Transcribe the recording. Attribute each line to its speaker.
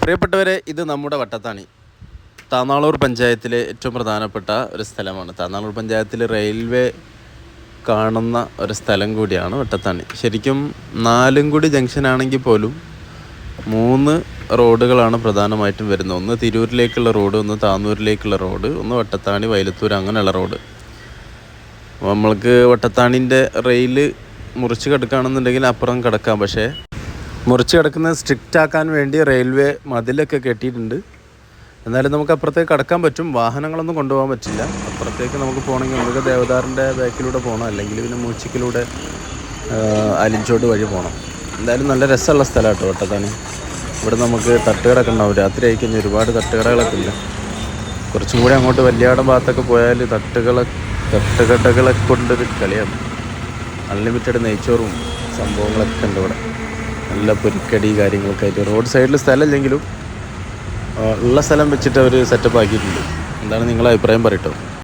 Speaker 1: പ്രിയപ്പെട്ടവരെ, ഇത് നമ്മുടെ വട്ടത്താണി താന്നാളൂർ പഞ്ചായത്തിലെ ഏറ്റവും പ്രധാനപ്പെട്ട ഒരു സ്ഥലമാണ്. താന്നാളൂർ പഞ്ചായത്തിൽ റെയിൽവേ കാണുന്ന ഒരു സ്ഥലം കൂടിയാണ് വട്ടത്താണി. ശരിക്കും നാലുംകുടി ജംഗ്ഷൻ ആണെങ്കിൽ പോലും 3 റോഡുകളാണ് പ്രധാനമായിട്ടും വരുന്നത്. ഒന്ന് തിരൂരിലേക്കുള്ള റോഡ്, ഒന്ന് താന്നൂരിലേക്കുള്ള റോഡ്, ഒന്ന് വട്ടത്താണി വൈലത്തൂർ അങ്ങനെയുള്ള റോഡ്. നമ്മൾക്ക് വട്ടത്താണിൻ്റെ റെയിൽ മുറിച്ച് കിടക്കുകയാണെന്നുണ്ടെങ്കിൽ അപ്പുറം കിടക്കാം. പക്ഷേ മുറിച്ച് കിടക്കുന്നത് സ്ട്രിക്റ്റ് ആക്കാൻ വേണ്ടി റെയിൽവേ മതിലൊക്കെ കെട്ടിയിട്ടുണ്ട്. എന്നാലും നമുക്ക് അപ്പുറത്തേക്ക് കടക്കാൻ പറ്റും. വാഹനങ്ങളൊന്നും കൊണ്ടുപോകാൻ പറ്റില്ല. അപ്പുറത്തേക്ക് നമുക്ക് പോകണമെങ്കിൽ നമുക്ക് ദേവദാറിൻ്റെ ബാക്കിലൂടെ പോകണം, അല്ലെങ്കിൽ പിന്നെ മൂച്ചിക്കിലൂടെ അലിഞ്ചോട് വഴി പോകണം. എന്തായാലും നല്ല രസമുള്ള സ്ഥലമാണ് കേട്ടോ വട്ടത്താണി. ഇവിടെ നമുക്ക് തട്ടുകടയൊക്കെ ഉണ്ടാവും. രാത്രി ആയി കഴിഞ്ഞാൽ ഒരുപാട് തട്ടുകടകളൊക്കെ ഉണ്ട്. കുറച്ചും കൂടി അങ്ങോട്ട് വല്യാടം ഭാഗത്തൊക്കെ പോയാൽ തട്ടുകടകളെ കൊണ്ടൊരു കളിയാണ്. അൺലിമിറ്റഡ് നെയ്ച്ചോറും സംഭവങ്ങളൊക്കെ ഉണ്ട് ഇവിടെ. നല്ല പൊരിക്കടി കാര്യങ്ങളൊക്കെ ആയിട്ട് റോഡ് സൈഡിൽ സ്ഥലമില്ലെങ്കിലും ഉള്ള സ്ഥലം വെച്ചിട്ട് അവർ സെറ്റപ്പ് ആക്കിയിട്ടുണ്ട്. എന്താണ് നിങ്ങളുടെ അഭിപ്രായം പറയട്ടോ?